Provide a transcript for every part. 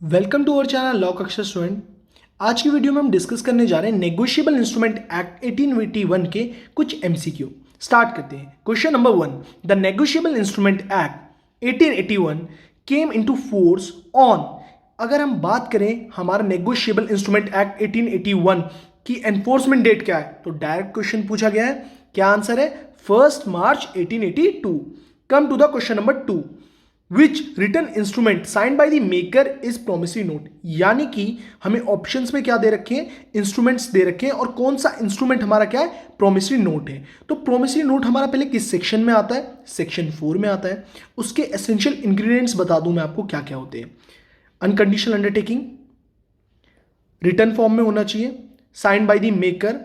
Welcome to our channel law Kaksha student. आज की video में हम डिस्कस करने जा रहे हैं नेगोशिएबल इंस्ट्रूमेंट एक्ट 1881 के कुछ एमसीक्यू। स्टार्ट करते हैं। Question number 1, the negotiable instrument act 1881 came into force on. अगर हम बात करें हमारा नेगोशिएबल इंस्ट्रूमेंट एक्ट 1881 की एनफोर्समेंट डेट क्या है, तो डायरेक्ट क्वेश्चन पूछा गया है। क्या आंसर है? 1 March 1882। Come to the question number 2, which written instrument signed by the maker is promissory note. यानी कि हमें ऑप्शंस में क्या दे रखे हैं, इंस्ट्रूमेंट्स दे रखे हैं, और कौन सा इंस्ट्रूमेंट हमारा क्या है, प्रोमिसरी नोट है। तो प्रोमिसरी नोट हमारा पहले किस सेक्शन में आता है? सेक्शन 4 में आता है। उसके एसेंशियल इंग्रेडिएंट्स बता दूं मैं आपको क्या क्या होते हैं। अनकंडीशनल अंडरटेकिंग, रिटर्न फॉर्म में होना चाहिए, signed by the maker,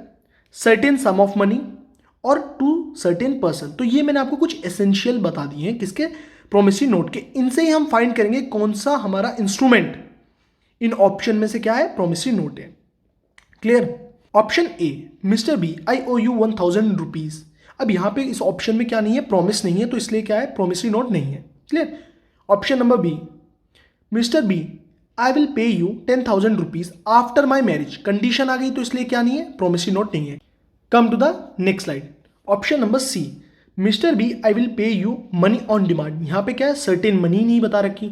certain some of money और टू सर्टेन पर्सन। तो ये मैंने आपको कुछ एसेंशियल बता दिए हैं किसके, प्रोमिसरी नोट के। इनसे ही हम फाइंड करेंगे कौन सा हमारा इंस्ट्रूमेंट इन ऑप्शन में से क्या है, प्रोमिसरी नोट है। Clear? Option A, Mr B I O U 1000 rupees. अब यहां पे इस ऑप्शन में क्या नहीं है, प्रॉमिस नहीं है, तो इसलिए क्या है, प्रोमिसरी नोट नहीं है। Clear? Option number B, mister B I will pay you 10,000 rupees after my marriage. Condition आ गई तो इसलिए क्या नहीं है, प्रोमिसरी नोट नहीं है। Come to the next slide. Option number C, Mr B I will pay you money on demand. यहां पे क्या है, सर्टेन मनी नहीं बता रखी।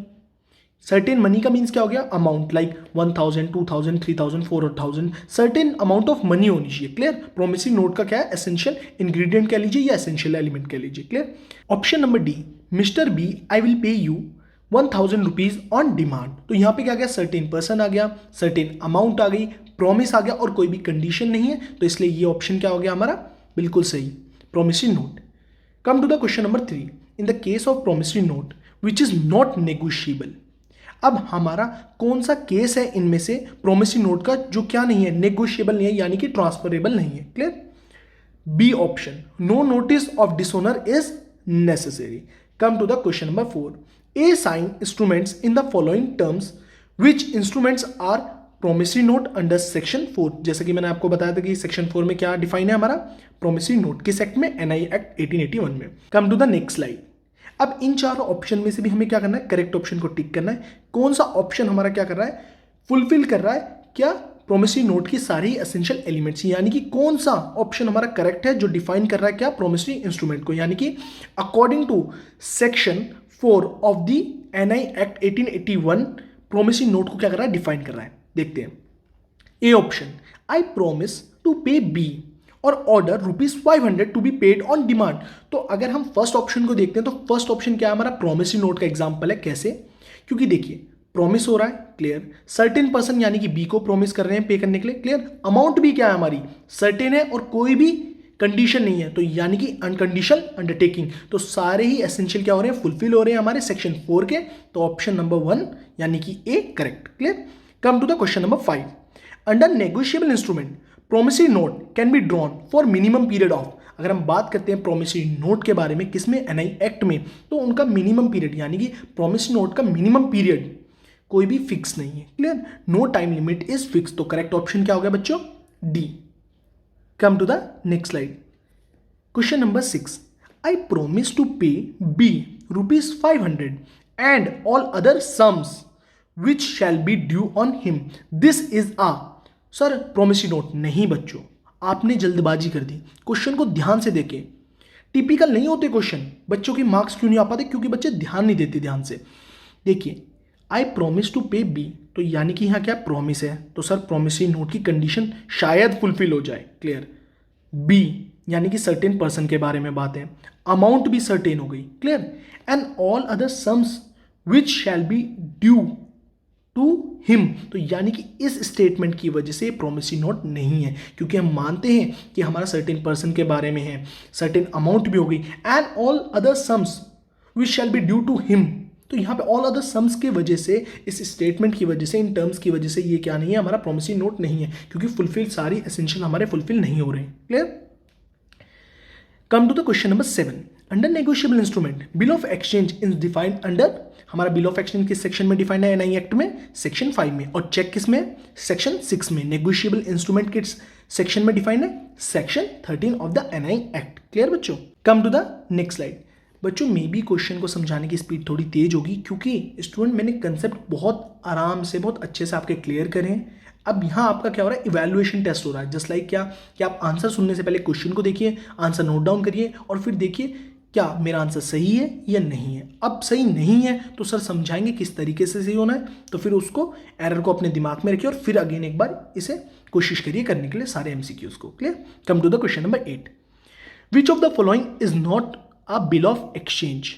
सर्टेन मनी का मीन्स क्या हो गया, amount, like 1000, 2000, 3000, 4000, certain amount of money होनी चाहिए। क्लियर? प्रोमिसरी नोट का क्या है, एसेंशियल इंग्रेडिएंट कह लीजिए या एसेंशियल एलिमेंट कह लीजिए। Clear? Option number D, Mr B I will pay you 1000 rupees on demand. तो यहां पे क्या गया, सर्टेन पर्सन आ गया, सर्टेन अमाउंट आ गई, प्रॉमिस आ गया, और कोई भी कंडीशन नहीं है, तो इसलिए ये ऑप्शन क्या हो गया हमारा, बिल्कुल सही, promissory note. Come to the question number 3. In the case of promissory note which is not negotiable. अब हमारा कौन सा केस है इनमें से प्रोमिसरी नोट का जो क्या नहीं है, नेगोशिएबल नहीं है, यानी कि ट्रांसफरेबल नहीं है। Clear? B option, no notice of dishonour is necessary. Come to the question number 4. A sign instruments in the following terms, which instruments are promissory note under section 4। जैसे कि मैंने आपको बताया था कि सेक्शन 4 में क्या डिफाइन है हमारा, प्रोमिसरी नोट किस एक्ट में, एनआई एक्ट 1881 में। Come to the next slide. अब इन चारों ऑप्शन में से भी हमें क्या करना है, करेक्ट ऑप्शन को टिक करना है। कौन सा ऑप्शन हमारा क्या कर रहा है, फुलफिल कर रहा है क्या, प्रोमिसरी नोट की सारी एसेंशियल एलिमेंट्स, यानी कि कौन सा ऑप्शन हमारा करेक्ट है जो डिफाइन कर रहा है क्या, प्रोमिसरी इंस्ट्रूमेंट को, यानी कि according to section 4 of the NI act 1881 promissory note को क्या कर रहा है, डिफाइन कर रहा है। देखते हैं। A option, I promise to pay B or order ₹500 to be paid on demand. तो अगर हम फर्स्ट ऑप्शन को देखते हैं तो फर्स्ट ऑप्शन क्या है हमारा, प्रोमिसरी नोट का एग्जांपल है। कैसे? क्योंकि देखिए प्रॉमिस हो रहा है, क्लियर, सर्टेन पर्सन यानी कि बी को प्रॉमिस कर रहे हैं पे करने के लिए, क्लियर, अमाउंट भी क्या है हमारी, सर्टेन है, और कोई भी कंडीशन नहीं है, तो यानी कि अनकंडीशनल अंडरटेकिंग। तो सारे ही एसेंशियल क्या हो रहे हैं, फुलफिल हो रहे हैं हमारे सेक्शन 4 के। तो ऑप्शन नंबर 1 यानी कि A correct. Clear? Come to the question number 5. Under negotiable instrument, promissory note can be drawn for minimum period of. अगर हम बात करते हैं promissory note के बारे में, किसमें, एनआई एक्ट में, तो उनका मिनिमम पीरियड यानी कि promissory note का मिनिमम पीरियड कोई भी फिक्स नहीं है। Clear? No time limit is fix. तो करेक्ट ऑप्शन क्या हो गया बच्चों, D. Come to the next slide. Question number 6. I promise to pay B ₹500 and all other sums which shall be due on him, this is a. Sir promissory note नहीं बच्चों, आपने जल्दबाजी कर दी। Question को ध्यान से देखें, टिपिकल नहीं होते क्वेश्चन। बच्चों के मार्क्स क्यों नहीं आ पाते, क्योंकि बच्चे ध्यान नहीं देते। ध्यान से देखिए, आई प्रोमिस टू पे बी, तो यानी कि यहाँ क्या प्रॉमिस है, तो सर प्रोमिसरी नोट की कंडीशन शायद फुलफिल हो जाए। क्लियर? बी यानी कि सर्टेन पर्सन के बारे में बात है, अमाउंट भी सर्टेन हो गई। Clear? And all other sums which shall be due to him, तो यानी कि इस स्टेटमेंट की वजह से प्रोमिसरी नोट नहीं है, क्योंकि हम मानते हैं कि हमारा सर्टेन पर्सन के बारे में है, सर्टेन अमाउंट भी हो गई, and all other sums which shall be due to him. तो यहाँ पे ऑल अदर सम्स की वजह से, इस स्टेटमेंट की वजह से, इन टर्म्स की वजह से ये क्या नहीं है, हमारा प्रोमिसरी नोट नहीं है, क्योंकि फुलफिल सारी एसेंशियल हमारे फुलफिल नहीं हो रहे हैं। Clear? Come to the question number 7. Under negotiable instrument bill of exchange is defined under, हमारा बिल ऑफ एक्सचेंज किस सेक्शन में डिफाइंड है, एनआई एक्ट में, सेक्शन 5 में, और चेक किस में, सेक्शन 6 में। नेगोशिएबल इंस्ट्रूमेंट किस सेक्शन में डिफाइंड है, section 13 of the NI act. Clear बच्चों? Come to the next slide. बच्चों मे बी क्वेश्चन को समझाने की स्पीड थोड़ी तेज होगी क्योंकि स्टूडेंट मैंने कंसेप्ट बहुत आराम से बहुत अच्छे से आपके क्लियर करें हैं। अब यहाँ आपका क्या हो रहा है, इवैल्यूएशन टेस्ट हो रहा है। जस्ट लाइक क्या कि आप आंसर सुनने से पहले क्वेश्चन को देखिए, आंसर नोट डाउन करिए और फिर देखिए क्या मेरा आंसर सही है या नहीं है। अब सही नहीं है तो सर समझाएंगे किस तरीके से सही होना है, तो फिर उसको एरर को अपने दिमाग में रखिए और फिर अगेन एक बार इसे कोशिश करिए करने के लिए सारे एमसीक्यूज को। Clear? Come to the question number 8। Which of the following is not a bill of exchange?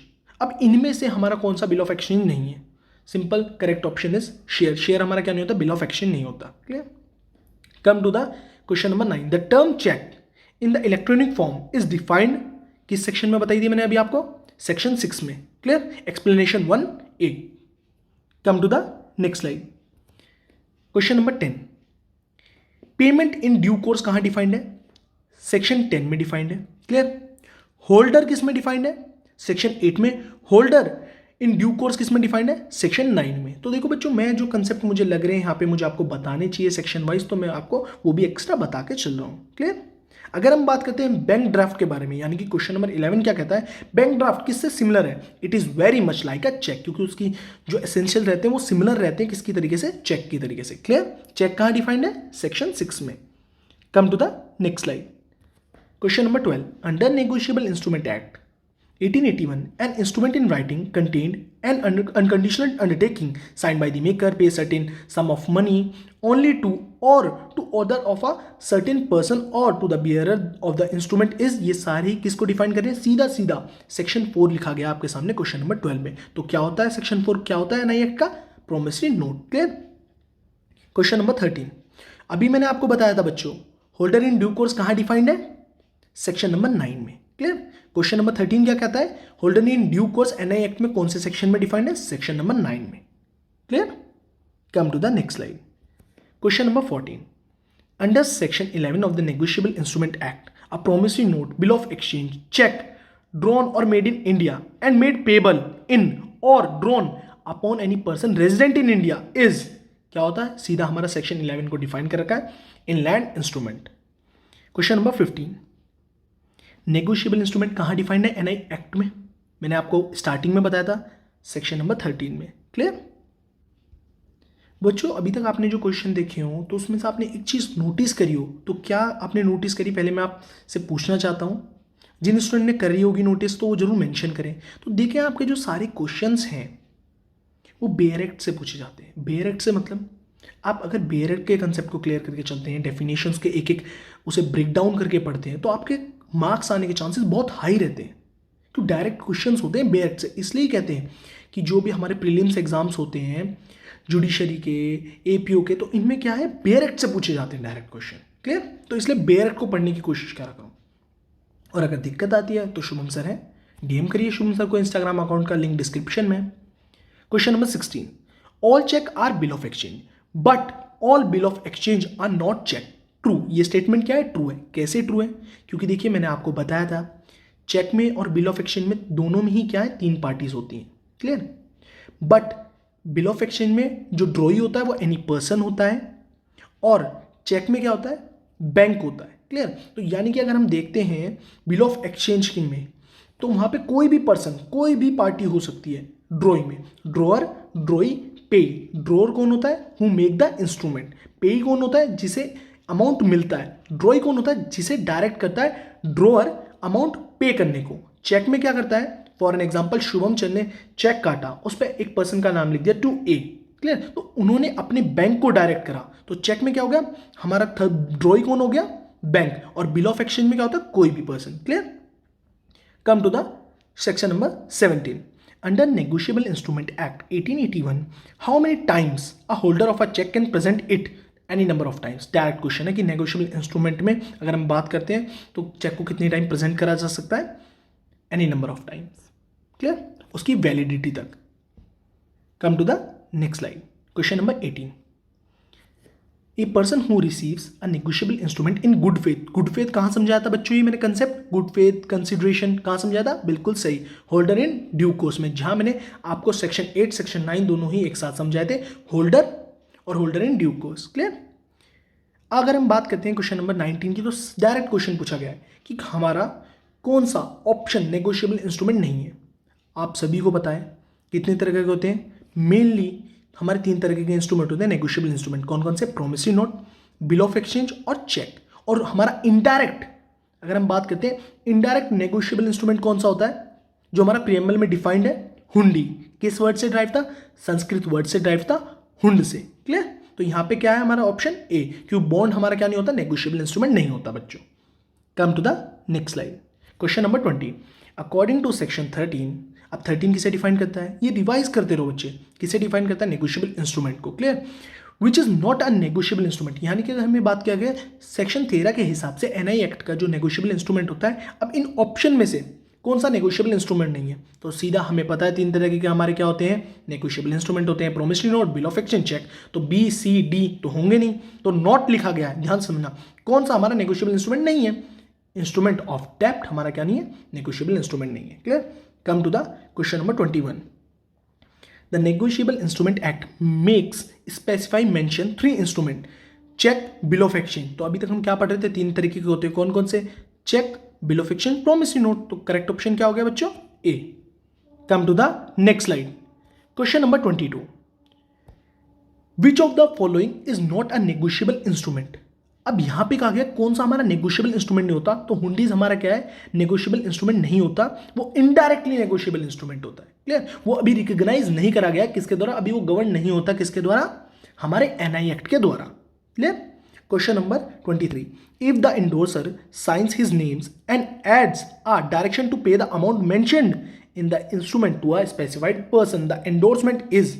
अब इनमें से हमारा कौन सा बिल ऑफ एक्सचेंज नहीं है? Simple correct option is share. Share हमारा क्या नहीं होता, बिल ऑफ एक्सचेंज नहीं होता। Clear? Come to the question number 9। The term cheque in the electronic form is defined किस सेक्शन में बताई थी मैंने अभी आपको? सेक्शन 6 में। Clear? Explanation 1A। Come to the next slide. Question number 10। Payment in due course कहां defined है? सेक्शन 10 में डिफाइंड है। क्लियर? होल्डर किस में डिफाइंड है? सेक्शन 8 में। होल्डर इन ड्यू कोर्स किस में डिफाइंड है? सेक्शन 9 में। तो देखो बच्चों, मैं जो कंसेप्ट मुझे लग रहे हैं यहाँ पे मुझे आपको बताने चाहिए सेक्शन वाइज, तो मैं आपको वो भी एक्स्ट्रा बता के चल रहा हूँ। क्लियर? अगर हम बात करते हैं बैंक ड्राफ्ट के बारे में, यानी कि क्वेश्चन नंबर 11 क्या कहता है, बैंक ड्राफ्ट किससे सिमिलर है? It is very much like a cheque, क्योंकि उसकी जो एसेंशियल रहते हैं वो सिमिलर रहते हैं किसकी तरीके से? चेक की तरीके से। क्लियर? चेक कहाँ डिफाइंड है? सेक्शन 6 में। Come to the next slide. Question number 12। Under negotiable instrument act 1881, an instrument in writing contained an unconditional undertaking signed by the maker pay certain sum of money only to or to order of a certain person or to the bearer of the instrument is, ये सारे किसको define कर रहे हैं? सीधा सीधा section 4 लिखा गया आपके सामने क्वेश्चन नंबर 12 में। तो क्या होता है सेक्शन 4? क्या होता है एनआई एक्ट का? Promissory note. Clear? Question number 13। अभी मैंने आपको बताया था बच्चों, होल्डर इन ड्यू कोर्स कहाँ डिफाइंड है? सेक्शन नंबर 9 में। क्लियर? क्वेश्चन नंबर 13 क्या कहता है? Holder in due course NI act में कौन से सेक्शन में डिफाइंड है? सेक्शन नंबर 9 में। Clear? Come to the next slide. Question number 14। Under section 11 of the negotiable instrument act, a promissory note, bill of exchange, cheque drawn और made in India and made payable in और drawn upon any person resident in India is, क्या होता है? सीधा हमारा section 11 को define कर रखा है, inland instrument. Question number 15। Negotiable instrument कहाँ डिफाइंड है एनआई एक्ट में? मैंने आपको स्टार्टिंग में बताया था, सेक्शन नंबर 13 में। क्लियर? बच्चों अभी तक आपने जो क्वेश्चन देखे हो तो उसमें से आपने एक चीज़ नोटिस करी हो, तो क्या आपने नोटिस करी? पहले मैं आपसे पूछना चाहता हूँ, जिन स्टूडेंट ने करी होगी नोटिस तो वो जरूर मेंशन करें। तो देखें आपके जो सारे क्वेश्चंस हैं वो बेयर एक्ट से पूछे जाते हैं। बेयर एक्ट से मतलब आप अगर बेयर एक्ट के कंसेप्ट को क्लियर करके चलते हैं, डेफिनेशंस के एक एक उसे ब्रेक डाउन करके पढ़ते हैं, तो आपके मार्क्स आने के चांसेस बहुत हाई रहते हैं। तो डायरेक्ट क्वेश्चंस होते हैं बेयर एक्ट से। इसलिए कहते हैं कि जो भी हमारे प्रीलिम्स एग्जाम्स होते हैं जुडिशरी के, एपीओ के, तो इनमें क्या है, बेयर एक्ट से पूछे जाते हैं डायरेक्ट क्वेश्चन। क्लियर? तो इसलिए बेयर एक्ट को पढ़ने की कोशिश करा करो। और अगर दिक्कत आती है तो शुभम सर है, डीएम करिए शुभम सर को, इंस्टाग्राम अकाउंट का लिंक डिस्क्रिप्शन में। Question number 16। All cheque are bill of exchange but all bill of exchange are not cheque. True. ये स्टेटमेंट क्या है? ट्रू है। कैसे ट्रू है? क्योंकि देखिए मैंने आपको बताया था चेक में और बिल ऑफ एक्सचेंज में दोनों में ही क्या है, 3 पार्टीज होती हैं। Clear? But bill of exchange में जो ड्रॉई होता है वो एनी पर्सन होता है और चेक में क्या होता है, बैंक होता है। क्लियर? तो यानी कि अगर हम देखते हैं बिल ऑफ एक्सचेंज की में, तो वहां पे कोई भी पर्सन, कोई भी पार्टी हो सकती है ड्रॉई में। ड्रॉअर, ड्रॉई, पे। ड्रॉअर कौन होता है? Who make the instrument. पे कौन होता है? जिसे अमाउंट मिलता है। ड्रॉई कौन होता है? जिसे डायरेक्ट करता है ड्रॉअर अमाउंट पे करने को। चेक में क्या करता है? फॉर एन एग्जाम्पल शुभम चंद ने चेक काटा, उस पर एक पर्सन का नाम लिख दिया टू ए। क्लियर? तो उन्होंने अपने बैंक को डायरेक्ट करा, तो चेक में क्या हो गया हमारा, ड्रॉई कौन हो गया? बैंक। और बिल ऑफ एक्सचेंज में क्या होता है? कोई भी person. Clear? Come to the section number 17। Under negotiable instrument act 1881, how many times a holder of a cheque can present it? Any number of times. Direct question है कि negotiable instrument में अगर हम बात करते हैं तो चेक को कितनी टाइम प्रेजेंट करा जा सकता है? Any number of times. Clear? उसकी वैलिडिटी तक। Come to the next slide. Question number 18। A person who receives a negotiable instrument in good faith. Good faith कहाँ समझाया था बच्चों? ये मैंने कंसेप्ट गुड फेथ कंसिडरेशन कहाँ समझाया था? बिल्कुल सही, होल्डर इन ड्यू कोर्स में, जहां मैंने आपको सेक्शन 8 सेक्शन 9 दोनों ही एक साथ समझाए थे, होल्डर और holder in due course. Clear? अगर हम बात करते हैं क्वेश्चन नंबर 19 की, तो डायरेक्ट क्वेश्चन पूछा गया है कि हमारा कौन सा ऑप्शन नेगोशिएबल इंस्ट्रूमेंट नहीं है? आप सभी को पता है कितने तरह के होते हैं? मेनली हमारे 3 तरह के इंस्ट्रूमेंट होते हैं नेगोशिएबल इंस्ट्रूमेंट। कौन कौन से? Promissory note, bill of exchange और चेक। और हमारा इनडायरेक्ट, अगर हम बात करते हैं इनडायरेक्ट नेगोशिएबल इंस्ट्रूमेंट कौन सा होता है? जो हमारा प्रीएम्बल में डिफाइंड है, हुंडी। किस वर्ड से ड्राइव था? संस्कृत वर्ड से ड्राइव था, हुंड से। क्लियर? तो यहां पे क्या है हमारा ऑप्शन ए, क्यों बॉन्ड हमारा क्या नहीं होता? नेगोशिएबल इंस्ट्रूमेंट नहीं होता बच्चों। Come to the next slide. Question number 20, according to section 13, अब 13 किसे डिफाइन करता है? ये रिवाइज करते रहो बच्चे। किसे डिफाइन करता है? नेगोशिएबल इंस्ट्रूमेंट को। Clear? Which is not a negotiable instrument, यानी कि हमें बात किया गया सेक्शन 13 के हिसाब से एनआई एक्ट का जो नेगोशिएबल इंस्ट्रूमेंट होता है, अब इन ऑप्शन में से कौन सा नेगोशिएबल इंस्ट्रूमेंट नहीं है? तो सीधा हमें पता है 3 तरह के हमारे क्या होते हैं? नेगोशिएबल इंस्ट्रूमेंट होते हैं, promissory note, bill of exchange, cheque. तो बी सी डी तो होंगे नहीं, तो नॉट लिखा गया है। ध्यान समझना, कौन सा हमारा नेगोशिएबल इंस्ट्रूमेंट नहीं है? इंस्ट्रूमेंट ऑफ डेप्ट हमारा क्या नहीं है? नेगोशिएबल इंस्ट्रूमेंट नहीं है। Clear? Come to the question number 21, the negotiable instrument act makes specify mention 3 instrument, cheque, bill of exchange. तो अभी तक हम क्या पढ़ रहे थे? 3 तरीके के होते हैं। कौन कौन से? Cheque, bill of exchange, promissory note. तो करेक्ट ऑप्शन क्या हो गया बच्चों? A. Come to the next slide. Question number 22, which of the following is not a negotiable instrument. अब यहां पे कहा गया कौन सा हमारा नेगोशिएबल इंस्ट्रूमेंट नहीं होता? तो हुंडीज हमारा क्या है? नेगोशिएबल इंस्ट्रूमेंट नहीं होता, वो इनडायरेक्टली नेगोशिएबल इंस्ट्रूमेंट होता है। क्लियर? वो अभी रिकॉग्नाइज नहीं करा गया, किसके द्वारा? अभी वो गवर्न नहीं होता, किसके द्वारा? हमारे एनआई एक्ट के द्वारा। Clear? Question number 23, if the indorser signs his names and adds a direction to pay the amount mentioned in the instrument to a specified person, the endorsement is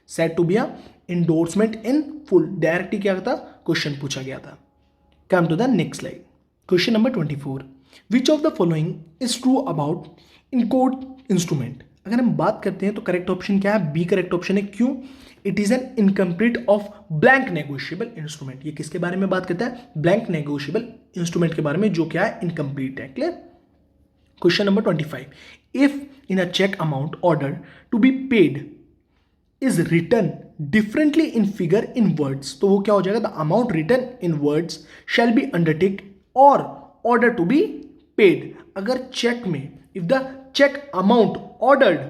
said to be a indorsement in full. Directly क्या था? Question पूछा गया था। Come to the next slide. Question number 24. Which of the following is true about encode instrument? अगर हम बात करते हैं तो करेक्ट ऑप्शन क्या है? बी करेक्ट ऑप्शन है। क्यों? It is an incomplete of blank negotiable instrument. ये किसके बारे में बात करता है? ब्लैंक नेगोशिएबल इंस्ट्रूमेंट के बारे में, जो क्या है? इनकम्प्लीट है। Clear? Question number 25, if in a cheque amount order to be paid is written differently in figure in words, तो वो क्या हो जाएगा? the amount written in words shall be undertake or order to be paid। अगर check में if the check amount ordered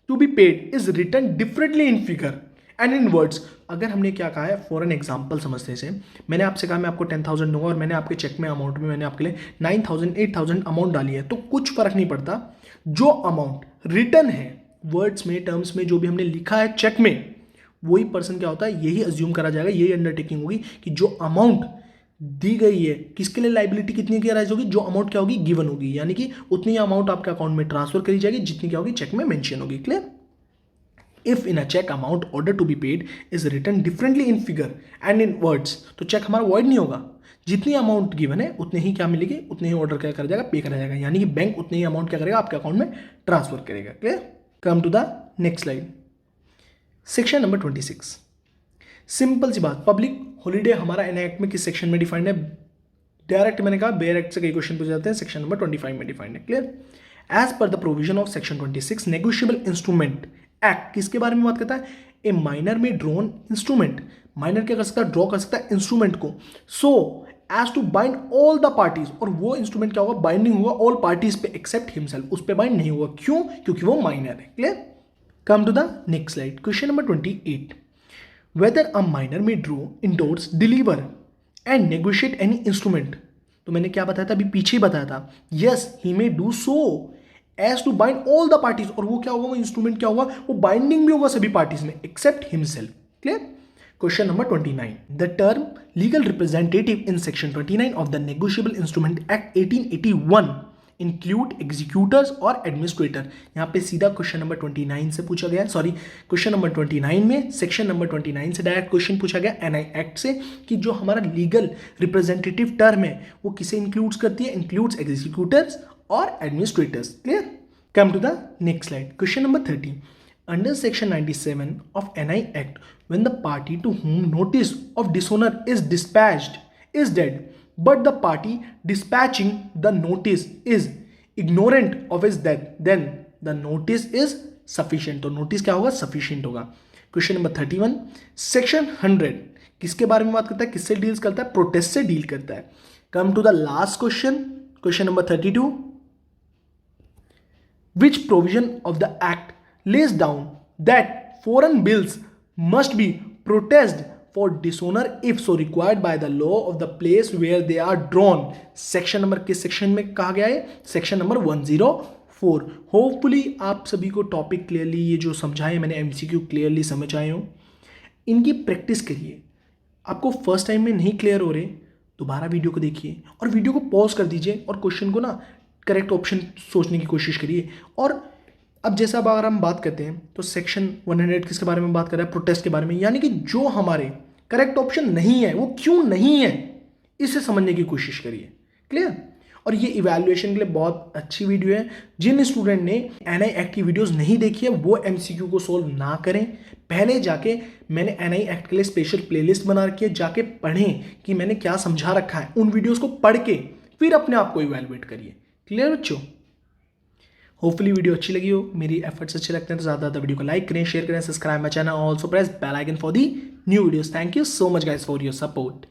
to be paid is written differently in figure and in words, अगर हमने क्या कहा है? फॉर एन एग्जाम्पल समझते से, मैंने आपसे कहा मैं आपको 10,000 दूंगा और मैंने आपके चेक में अमाउंट में मैंने आपके लिए 9,000 8,000 अमाउंट डाली है, तो कुछ फर्क नहीं पड़ता। जो अमाउंट रिटर्न है वर्ड्स में, टर्म्स में, जो भी हमने लिखा है चेक में, वही पर्सन क्या होता है? यही अज्यूम करा जाएगा, यही अंडरटेकिंग होगी कि जो अमाउंट दी गई है, किसके लिए लाइबिलिटी कितनी की राइज होगी? जो अमाउंट क्या होगी? गिवन होगी, यानी कि उतनी अमाउंट आपके अकाउंट में ट्रांसफर करी जाएगी जितनी क्या होगी? चेक में मेंशन होगी। Clear? If in a cheque amount order to be paid is written differently in figure and in words, तो चेक हमारा वॉइड नहीं होगा। जितनी अमाउंट गिवन है उतने ही क्या मिलेगी? उतने ही ऑर्डर क्या करा जाएगा? पे करा जाएगा, यानी कि बैंक उतने ही अमाउंट क्या करेगा? आपके अकाउंट में ट्रांसफर करेगा। Clear? Come to the next slide. Section number 26, simple सी बात, पब्लिक हॉलीडे हमारा एनआई एक्ट में किस सेक्शन में डिफाइंड है? डायरेक्ट मैंने कहा बेयर एक्ट से कई क्वेश्चन पूछे जाते हैं, सेक्शन नंबर 25 में डिफाइंड है। Clear? As per the provision of section 26 negotiable instrument act किसके बारे में बात करता है? A minor may drawn instrument, minor क्या कर सकता है? ड्रॉ कर सकता है इंस्ट्रूमेंट को, so as to bind all the parties, और वो इंस्ट्रूमेंट क्या होगा? बाइंडिंग होगा ऑल पार्टीज पे एक्सेप्ट हिमसेल्फ, उस पे बाइंड नहीं होगा। क्यों? क्योंकि वो माइनर है। Clear? Come to the next slide. Question number 28, whether a minor may draw, indorse, deliver and negotiate any instrument, तो मैंने क्या बताया था? अभी पीछे ही बताया था। Yes he may do so as to bind all the parties, और वो क्या होगा? वो इंस्ट्रूमेंट क्या होगा? वो बाइंडिंग भी होगा सभी पार्टीज में except himself. Clear? Question number 29. The term legal representative in section 29 of the Negotiable Instrument Act 1881 include executors और administrator। यहाँ पे सीधा क्वेश्चन नंबर 29 से पूछा गया, सॉरी क्वेश्चन नंबर 29 में सेक्शन नंबर 29 से डायरेक्ट क्वेश्चन पूछा गया एनआई एक्ट से, कि जो हमारा लीगल रिप्रेजेंटेटिव टर्म है वो किसे इंक्लूड्स करती है? इंक्लूड्स एग्जीक्यूटर्स और administrators. Clear? Come to the next slide. Question number 30, under section 97 of NI Act, when the party to whom notice of dishonor is dispatched is dead, but the party dispatching the notice is ignorant of its death, then the notice is sufficient। तो notice क्या होगा? Sufficient होगा। Question number 31, section 100 किसके बारे में बात करता है? किससे डील्स करता है? प्रोटेस्ट से डील करता है। Come to the last question, question number 32, which provision of the act lays down that foreign bills must be protested for dishonor if so required by the law of the place where they are drawn. Section number किस section में कहा गया है? Section number 104. Hopefully आप सभी को topic clearly, ये जो समझाए मैंने एमसीक्यू क्लियरली समझ आए हो. इनकी प्रैक्टिस करिए. आपको फर्स्ट टाइम में नहीं क्लियर हो रहे, दोबारा वीडियो को देखिए और वीडियो को पॉज कर दीजिए और क्वेश्चन को ना करेक्ट ऑप्शन सोचने की कोशिश करिए. और अब जैसा अब अगर हम बात करते हैं तो सेक्शन 100 किसके बारे में बात कर रहा है? प्रोटेस्ट के बारे में. यानी कि जो हमारे करेक्ट ऑप्शन नहीं है वो क्यों नहीं है, इसे समझने की कोशिश करिए. क्लियर? और ये इवैल्यूएशन के लिए बहुत अच्छी वीडियो है. जिन स्टूडेंट ने एनआई एक्ट की वीडियोस नहीं देखी है वो एमसीक्यू को सोल्व ना करें. पहले जाके मैंने एनआई एक्ट के लिए स्पेशल प्लेलिस्ट बना रखी है, जाके पढ़ें कि मैंने क्या समझा रखा है. उन वीडियोस को पढ़ के फिर अपने आप को इवैल्यूएट करिए. क्लियर बच्चों? होपफुली वीडियो अच्छी लगी हो. मेरी एफर्ट्स अच्छे लगते हैं तो ज़्यादा वीडियो को लाइक करें, शेयर करें, subscribe my channel, also press bell icon for the new videos. Thank you so much guys for your support.